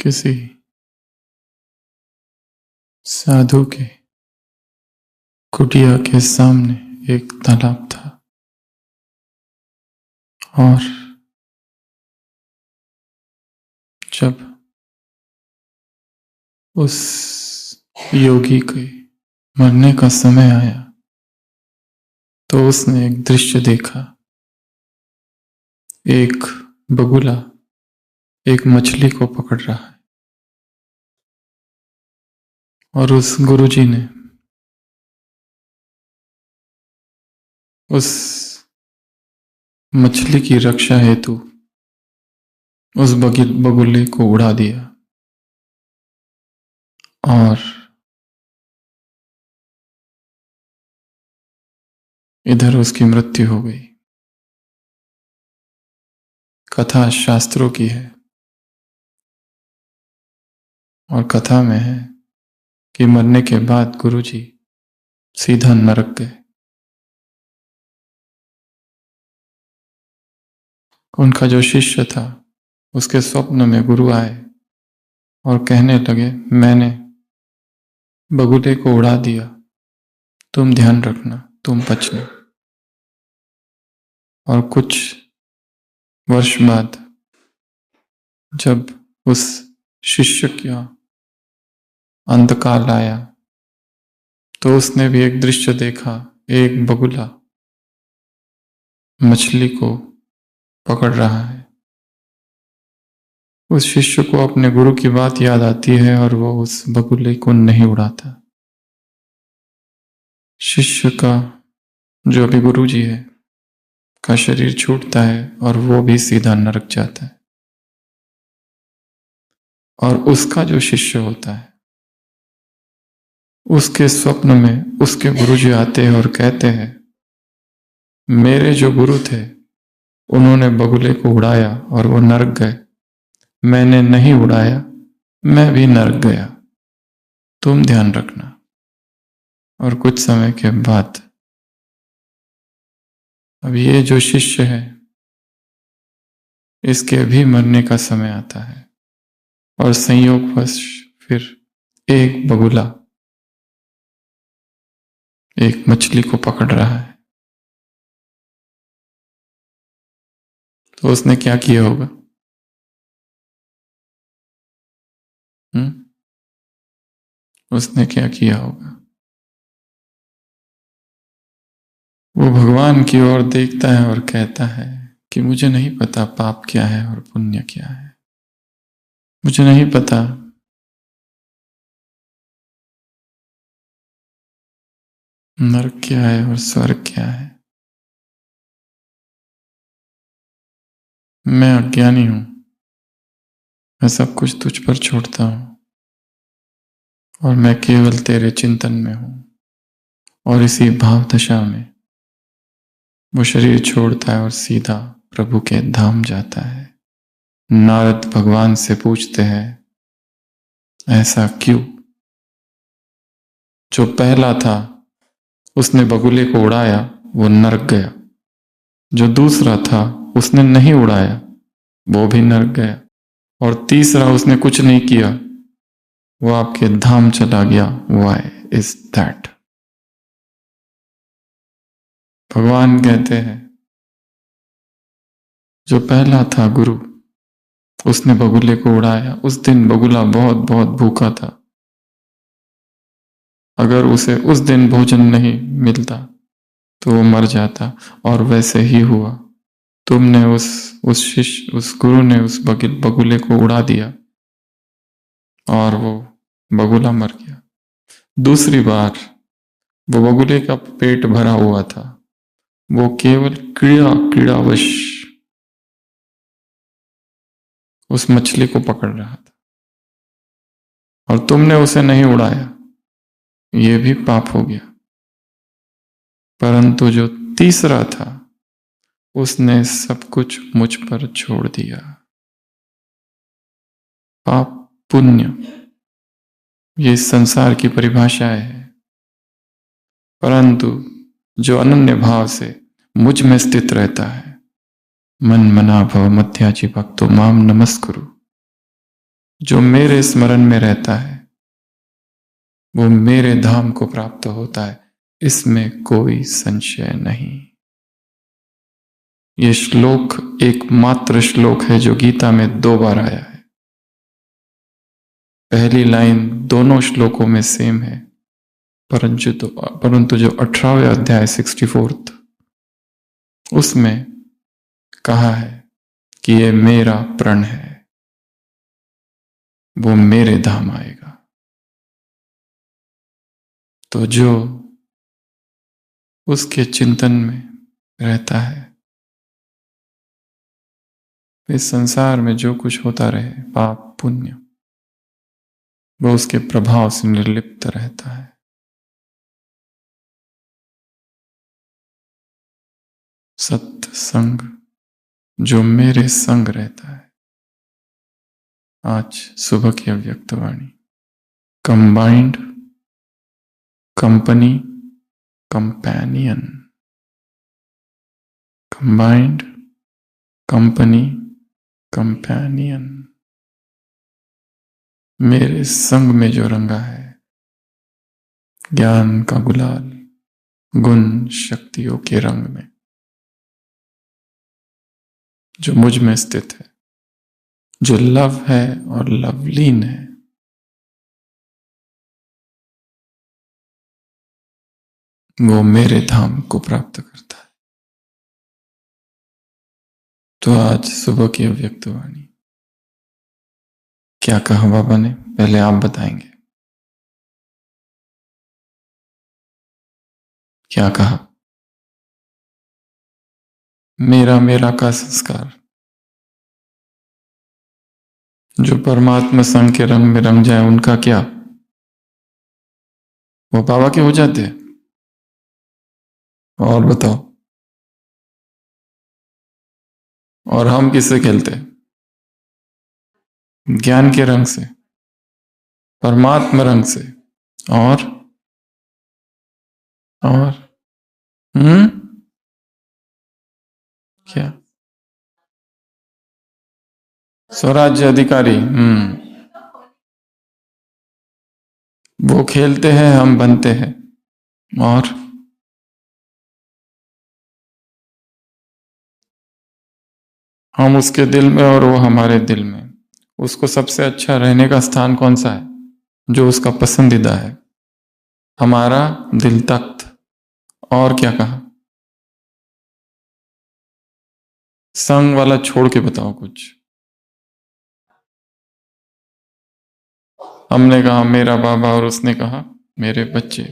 किसी साधु के कुटिया के सामने एक तालाब था और जब उस योगी के मरने का समय आया तो उसने एक दृश्य देखा। एक बगुला एक मछली को पकड़ रहा है और उस गुरुजी ने उस मछली की रक्षा हेतु उस बगुले को उड़ा दिया और इधर उसकी मृत्यु हो गई। कथा शास्त्रों की है और कथा में है कि मरने के बाद गुरुजी सीधा नरक गए। उनका जो शिष्य था उसके स्वप्न में गुरु आए और कहने लगे, मैंने बगुले को उड़ा दिया, तुम ध्यान रखना, तुम बचना। और कुछ वर्ष बाद जब उस शिष्य का अंतकाल आया तो उसने भी एक दृश्य देखा। एक बगुला मछली को पकड़ रहा है। उस शिष्य को अपने गुरु की बात याद आती है और वो उस बगुले को नहीं उड़ाता। शिष्य का जो अभी गुरु जी है का शरीर छूटता है और वो भी सीधा नरक जाता है। और उसका जो शिष्य होता है उसके स्वप्न में उसके गुरु जी आते हैं और कहते हैं, मेरे जो गुरु थे उन्होंने बगुले को उड़ाया और वो नरक गए, मैंने नहीं उड़ाया, मैं भी नरक गया, तुम ध्यान रखना। और कुछ समय के बाद अब ये जो शिष्य है इसके भी मरने का समय आता है और संयोगवश फिर एक बगुला एक मछली को पकड़ रहा है। तो उसने क्या किया होगा? उसने क्या किया होगा? वो भगवान की ओर देखता है और कहता है कि मुझे नहीं पता पाप क्या है और पुण्य क्या है, मुझे नहीं पता नरक क्या है और स्वर्ग क्या है। मैं अज्ञानी हूं, मैं सब कुछ तुझ पर छोड़ता हूं और मैं केवल तेरे चिंतन में हूं। और इसी भाव दशा में वो शरीर छोड़ता है और सीधा प्रभु के धाम जाता है। नारद भगवान से पूछते हैं, ऐसा क्यों? जो पहला था उसने बगुले को उड़ाया, वो नरक गया। जो दूसरा था उसने नहीं उड़ाया, वो भी नरक गया। और तीसरा उसने कुछ नहीं किया, वो आपके धाम चला गया। Why is that? भगवान कहते हैं, जो पहला था गुरु उसने बगुले को उड़ाया। उस दिन बगुला बहुत बहुत भूखा था। अगर उसे उस दिन भोजन नहीं मिलता तो वो मर जाता और वैसे ही हुआ। तुमने उस गुरु ने उस बगुले को उड़ा दिया और वो बगुला मर गया। दूसरी बार वो बगुले का पेट भरा हुआ था, वो केवल क्रीड़ावश उस मछली को पकड़ रहा था और तुमने उसे नहीं उड़ाया, ये भी पाप हो गया। परंतु जो तीसरा था उसने सब कुछ मुझ पर छोड़ दिया। पाप पुण्य ये इस संसार की परिभाषाएं है, परंतु जो अनन्य भाव से मुझ में स्थित रहता है, मन मना भव मध्याजी भक्तो माम नमस्कुरु, जो मेरे स्मरण में रहता है वो मेरे धाम को प्राप्त होता है, इसमें कोई संशय नहीं। ये श्लोक एकमात्र श्लोक है जो गीता में 2 बार आया है। पहली लाइन दोनों श्लोकों में सेम है, परंतु जो 18वें अध्याय 64th उसमें कहा है कि ये मेरा प्रण है, वो मेरे धाम आएगा। तो जो उसके चिंतन में रहता है, इस संसार में जो कुछ होता रहे, पाप पुण्य, वो उसके प्रभाव से निर्लिप्त रहता है। सत्य संग जो मेरे संग रहता है। आज सुबह की अव्यक्त वाणी, combined company companion, combined company companion. मेरे संग में जो रंगा है ज्ञान का गुलाल, गुण शक्तियों के रंग में, जो मुझ में स्थित है, जो लव है और लवलीन है, वो मेरे धाम को प्राप्त करता है। तो आज सुबह की अव्यक्त वाणी क्या कहा बाबा ने, पहले आप बताएंगे क्या कहा? मेरा मेरा का संस्कार जो परमात्मा संग के रंग में रंग जाए, उनका क्या, वो बाबा के हो जाते हैं? और बताओ, और हम किससे खेलते हैं? ज्ञान के रंग से, परमात्मा रंग से। और और क्या? स्वराज्य अधिकारी। वो खेलते हैं, हम बनते हैं। और हम उसके दिल में और वो हमारे दिल में। उसको सबसे अच्छा रहने का स्थान कौन सा है? जो उसका पसंदीदा है, हमारा दिल तख्त। और क्या कहा? संग वाला छोड़ के बताओ कुछ। हमने कहा मेरा बाबा और उसने कहा मेरे बच्चे।